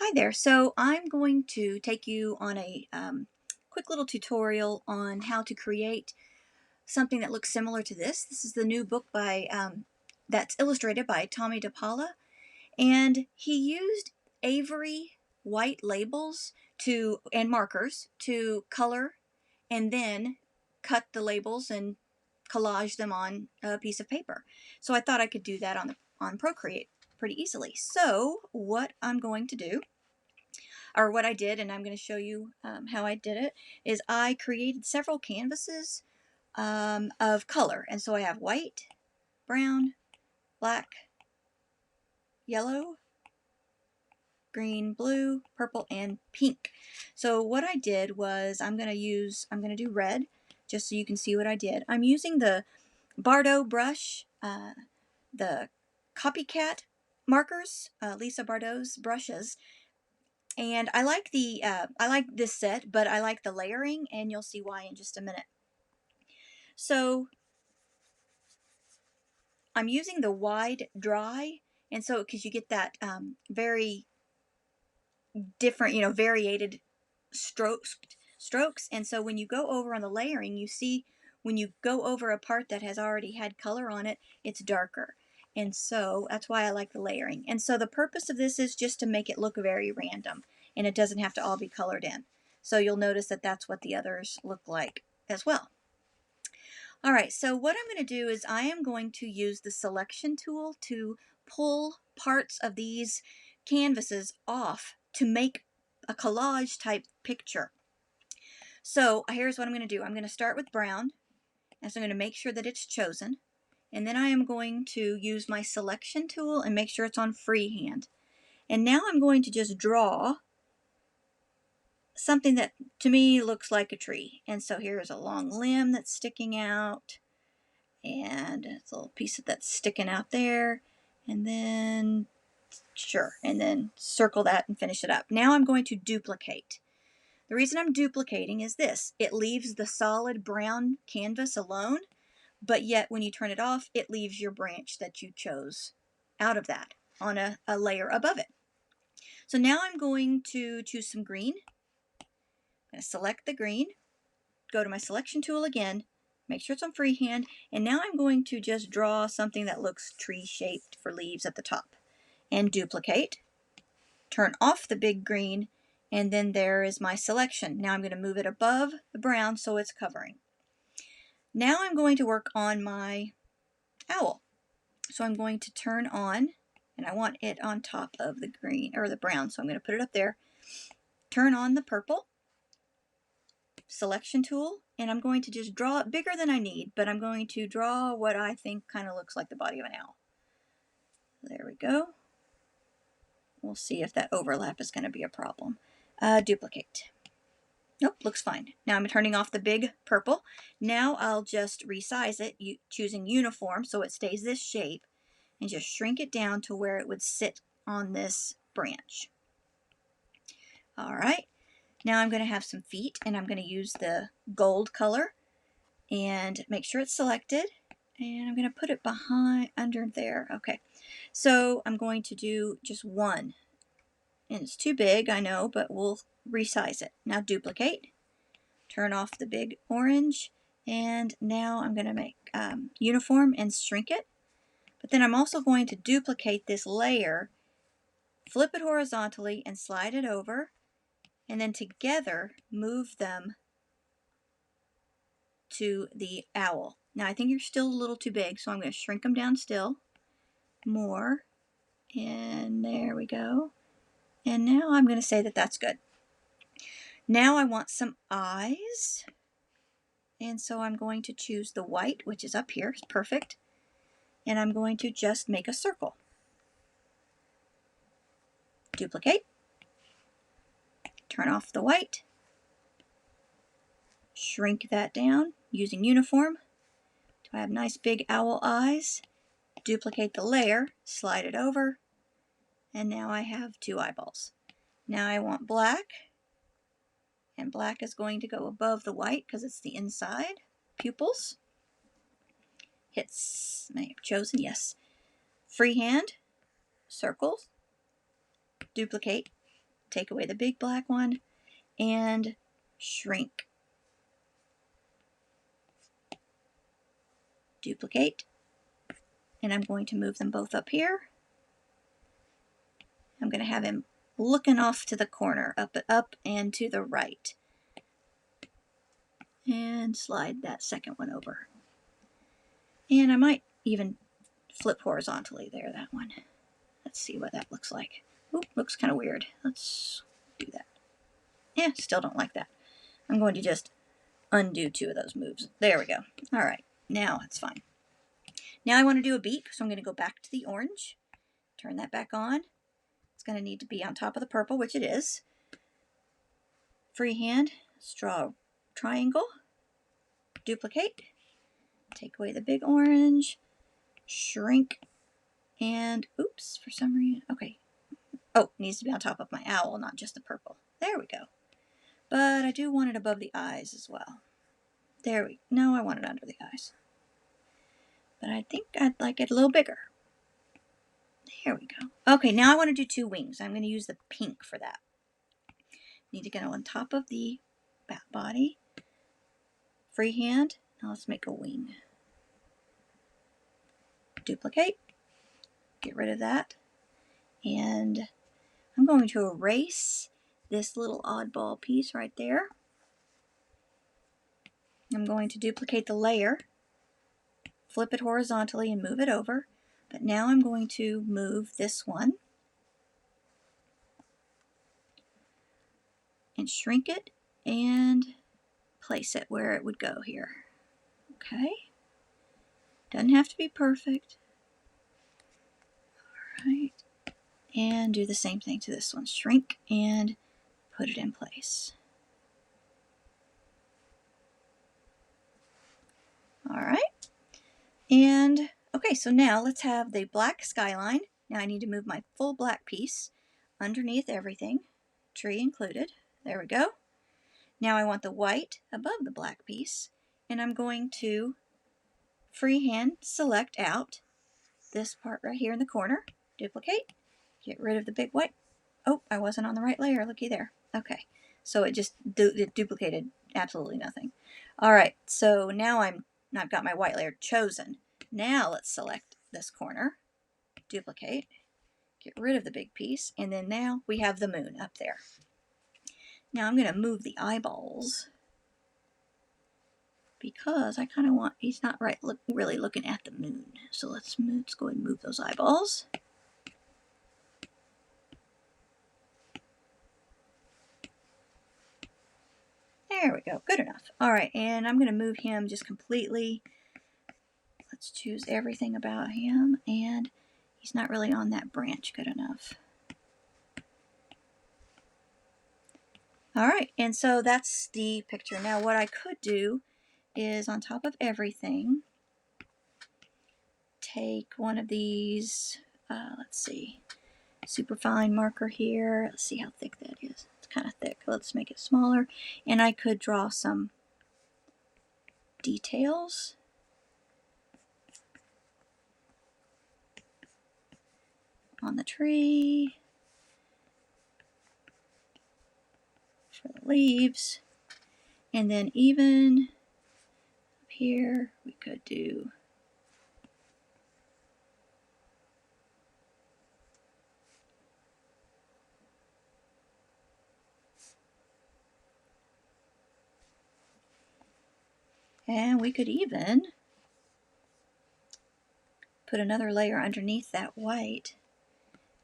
Hi there. So I'm going to take you on a quick little tutorial on how to create something that looks similar to this. This is the new book by that's illustrated by Tommy DePaula, and he used Avery white labels to and markers to color and then cut the labels and collage them on a piece of paper. So I thought I could do that on Procreate pretty easily. So what I'm going to do, or what I did, and I'm going to show you how I did it, is I created several canvases of color. And so I have white, brown, black, yellow, green, blue, purple, and pink. So what I did was I'm going to do red, just so you can see what I did. I'm using the Bardot brush, the Copycat markers, Lisa Bardot's brushes. And I like I like this set, but I like the layering, and you'll see why in just a minute. So I'm using the wide dry, and so because you get that very different, variated strokes. And so when you go over on the layering, you see when you go over a part that has already had color on it, it's darker. And so that's why I like the layering. And so the purpose of this is just to make it look very random, and it doesn't have to all be colored in. So you'll notice that that's what the others look like as well. All right, so what I'm going to do is I am going to use the selection tool to pull parts of these canvases off to make a collage type picture. So here's what I'm going to do. I'm going to start with brown, and so I'm going to make sure that it's chosen. And then I am going to use my selection tool and make sure it's on freehand. And now I'm going to just draw something that to me looks like a tree. And so here's a long limb that's sticking out, and it's a little piece that's sticking out there, and then and then circle that and finish it up. Now I'm going to duplicate. The reason I'm duplicating is this: it leaves the solid brown canvas alone, but yet when you turn it off, it leaves your branch that you chose out of that on a layer above it. So now I'm going to choose some green. I'm going to select the green, go to my selection tool again, make sure it's on freehand, and now I'm going to just draw something that looks tree-shaped for leaves at the top. And duplicate, turn off the big green, and then there is my selection. Now I'm going to move it above the brown so it's covering. Now I'm going to work on my owl. So I'm going to turn on, and I want it on top of the green or the brown, so I'm going to put it up there. Turn on the purple, selection tool, and I'm going to just draw it bigger than I need, but I'm going to draw what I think kind of looks like the body of an owl. There we go. We'll see if that overlap is going to be a problem. Duplicate. Nope, looks fine. Now I'm turning off the big purple. Now I'll just resize it, choosing uniform so it stays this shape, and just shrink it down to where it would sit on this branch. All right, now I'm going to have some feet, and I'm going to use the gold color and make sure it's selected, and I'm going to put it under there. Okay, so I'm going to do just one, and it's too big, I know, but we'll resize it. Now duplicate, turn off the big orange, and now I'm going to make uniform and shrink it. But then I'm also going to duplicate this layer, flip it horizontally and slide it over, and then together move them to the owl. Now I think you're still a little too big, so I'm going to shrink them down still more, and there we go. And now I'm going to say that that's good. Now I want some eyes, and so I'm going to choose the white, which is up here. It's perfect. And I'm going to just make a circle. Duplicate, turn off the white, shrink that down using uniform. Do I have nice big owl eyes? Duplicate the layer, slide it over, and now I have two eyeballs. Now I want black, and black is going to go above the white because it's the inside. Pupils. Hits, I have chosen, yes. Freehand, circles, duplicate, take away the big black one, and shrink. Duplicate. And I'm going to move them both up here. I'm going to have him looking off to the corner, up and to the right. And slide that second one over. And I might even flip horizontally there, that one. Let's see what that looks like. Oop, looks kind of weird. Let's do that. Yeah, still don't like that. I'm going to just undo 2 of those moves. There we go. All right, now it's fine. Now I want to do a beak, so I'm going to go back to the orange. Turn that back on. It's going to need to be on top of the purple, which it is. Freehand, let's draw a triangle. Duplicate. Take away the big orange. Shrink. And, oops, for some reason, okay. Oh, it needs to be on top of my owl, not just the purple. There we go. But I do want it above the eyes as well. There we go. No, I want it under the eyes. But I think I'd like it a little bigger. There we go. Okay, now I want to do 2 wings. I'm going to use the pink for that. Need to get on top of the bat body. Freehand. Now let's make a wing. Duplicate. Get rid of that. And I'm going to erase this little oddball piece right there. I'm going to duplicate the layer, flip it horizontally and move it over. But now I'm going to move this one and shrink it and place it where it would go here. Okay. Doesn't have to be perfect. All right. And do the same thing to this one. Shrink and put it in place. All right. And okay, so now let's have the black skyline. Now I need to move my full black piece underneath everything, tree included. There we go. Now I want the white above the black piece, and I'm going to freehand select out this part right here in the corner, duplicate, get rid of the big white. Oh, I wasn't on the right layer, looky there. Okay, so it just it duplicated absolutely nothing. All right, so now I've got my white layer chosen. Now let's select this corner, duplicate, get rid of the big piece, and then now we have the moon up there. Now I'm going to move the eyeballs because I kind of want, he's not really looking at the moon. So let's go ahead and move those eyeballs. There we go, good enough. All right, and I'm going to move him just completely. Let's choose everything about him, and he's not really on that branch good enough. All right, and so that's the picture. Now what I could do is on top of everything, take one of these, let's see, superfine marker here. Let's see how thick that is. It's kind of thick. Let's make it smaller. And I could draw some details. On the tree. For the leaves. And then even up here, we could do and we could even put another layer underneath that white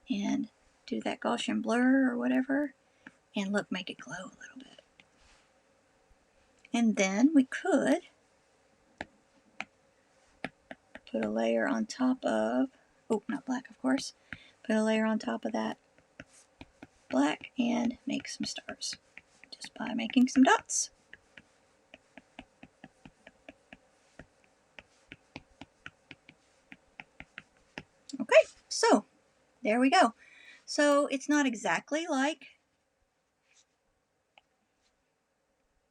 and do that Gaussian blur or whatever, and look, make it glow a little bit. And then we could put a layer on top of, oh, not black, of course, put a layer on top of that black and make some stars just by making some dots. Okay, so there we go. So it's not exactly like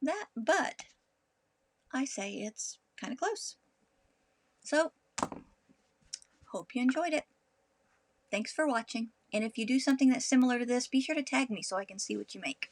that, but I say it's kind of close. So, hope you enjoyed it. Thanks for watching. And if you do something that's similar to this, be sure to tag me so I can see what you make.